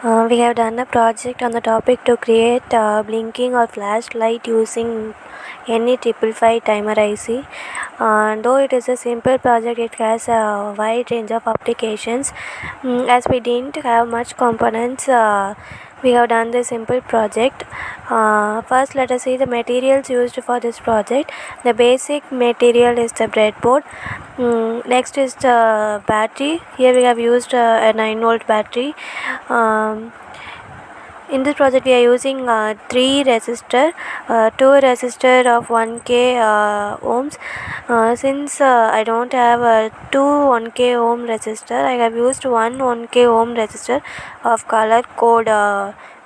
We have done a project on the topic to create blinking or flashlight using any 555 timer IC. Though it is a simple project, it has a wide range of applications. As we didn't have much components, we have done the simple project. First, let us see the materials used for this project. The basic material is the breadboard. Next is the battery. Here we have used a 9-volt battery. In this project we are using 3 resistor, 2 resistor of 1k ohms. Since I don't have 2 1k ohm resistor, I have used 1k ohm resistor of color code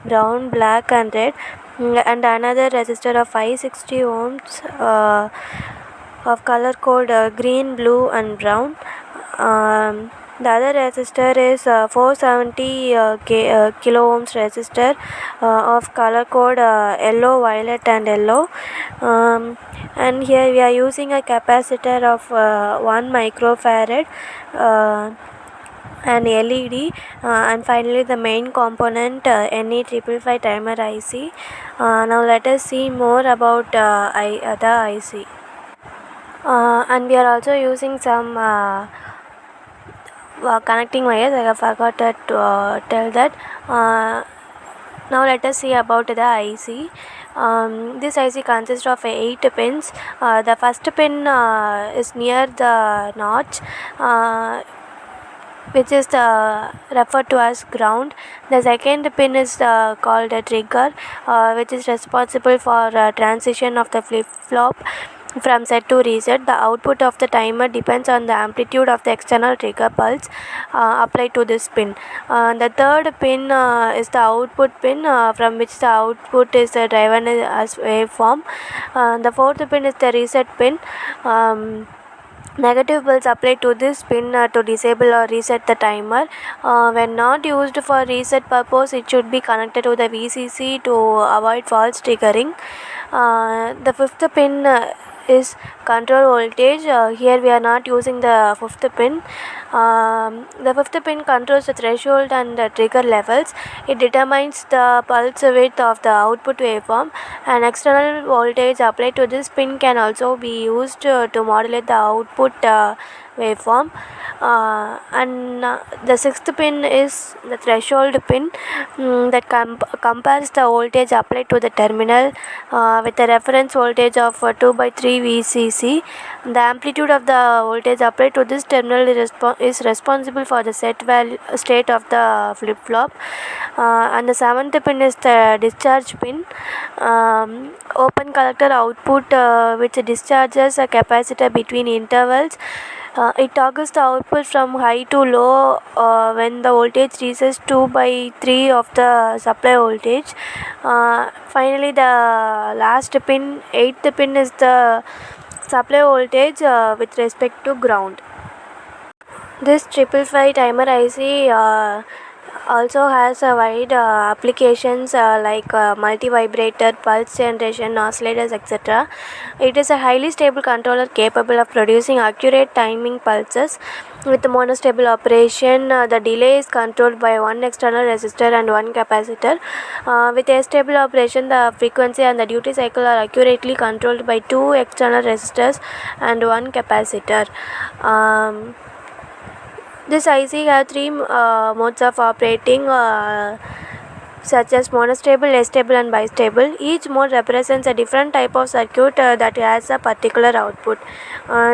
brown, black and red, and another resistor of 560 ohms of color code green, blue and brown. The other resistor is 470 kilo ohms resistor of color code yellow, violet and yellow. And here we are using a capacitor of 1 microfarad, an LED, and finally the main component NE555 timer IC. Now let us see more about the IC. And we are also using some connecting wires. I have forgot to tell that. Now let us see about the IC. This IC consists of 8 pins. The first pin is near the notch, which is referred to as ground. The second pin is called a trigger, which is responsible for transition of the flip-flop from set to reset. The output of the timer depends on the amplitude of the external trigger pulse applied to this pin. The third pin is the output pin, from which the output is driven as waveform. The fourth pin is the reset pin. Negative pulse applied to this pin to disable or reset the timer. When not used for reset purpose, it should be connected to the VCC to avoid false triggering. The fifth pin is control voltage. Here we are not using the fifth pin. The fifth pin controls the threshold and the trigger levels. It determines the pulse width of the output waveform. An external voltage applied to this pin can also be used to modulate the output waveform. And the sixth pin is the threshold pin, that compares the voltage applied to the terminal with a reference voltage of 2/3 VCC. The amplitude of the voltage applied to this terminal is responsible for the state of the flip-flop. And the seventh pin is the discharge pin, open collector output, which discharges a capacitor between intervals. It toggles the output from high to low when the voltage reaches 2/3 of the supply voltage. Finally, the last pin, 8th pin, is the supply voltage with respect to ground. This 555 timer IC also has a wide applications like multi-vibrator, pulse generation, oscillators, etc. It is a highly stable controller capable of producing accurate timing pulses. With monostable operation, the delay is controlled by one external resistor and one capacitor. With a stable operation, the frequency and the duty cycle are accurately controlled by two external resistors and one capacitor. This IC has 3 modes of operating, such as monostable, astable and bistable. Each mode represents a different type of circuit that has a particular output.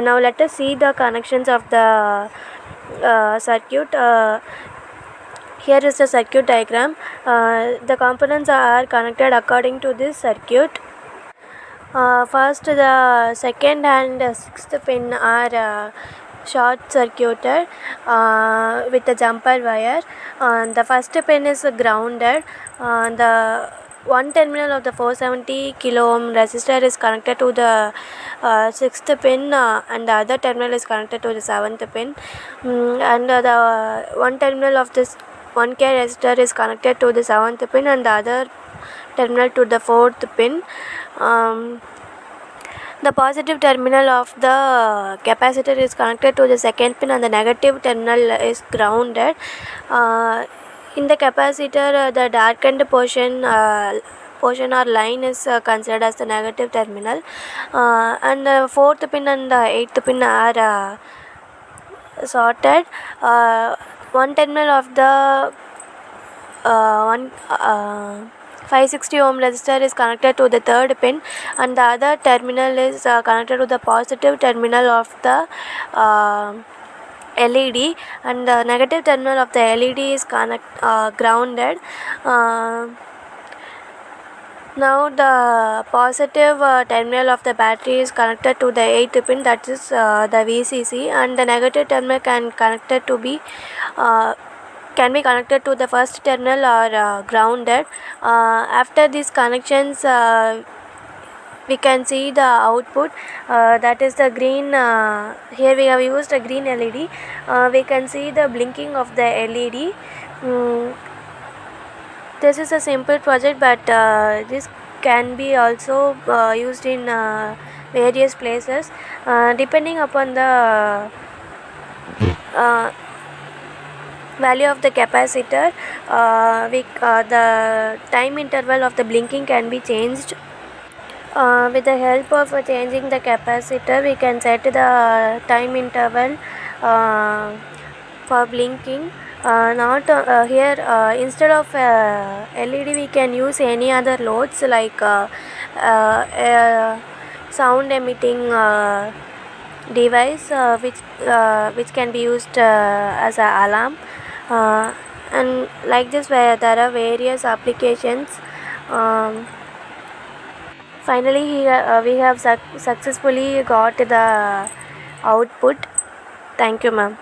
Now let us see the connections of the circuit. Here is the circuit diagram. The components are connected according to this circuit. First, the second and sixth pin are short circuited with a jumper wire. The first pin is grounded. The one terminal of the 470 kilo ohm resistor is connected to the sixth pin, and the other terminal is connected to the seventh pin. And the one terminal of this 1k resistor is connected to the seventh pin, and the other terminal to the fourth pin. The positive terminal of the capacitor is connected to the second pin, and the negative terminal is grounded. In the capacitor, the darkened portion or line is considered as the negative terminal, and the fourth pin and the eighth pin are sorted. One terminal of the one 560 ohm resistor is connected to the third pin, and the other terminal is connected to the positive terminal of the LED, and the negative terminal of the LED is grounded. Now the positive terminal of the battery is connected to the 8th pin, that is the VCC, and the negative terminal can be connected to the first terminal or grounded. After these connections, we can see the output, that is the green. Here we have used a green LED. We can see the blinking of the LED. This is a simple project, but this can be also used in various places, depending upon the value of the capacitor. The time interval of the blinking can be changed. With the help of changing the capacitor, we can set the time interval for blinking. Not here, instead of LED, we can use any other loads like sound emitting device, which can be used as an alarm, and like this, where there are various applications. Finally, we have successfully got the output. Thank you, ma'am.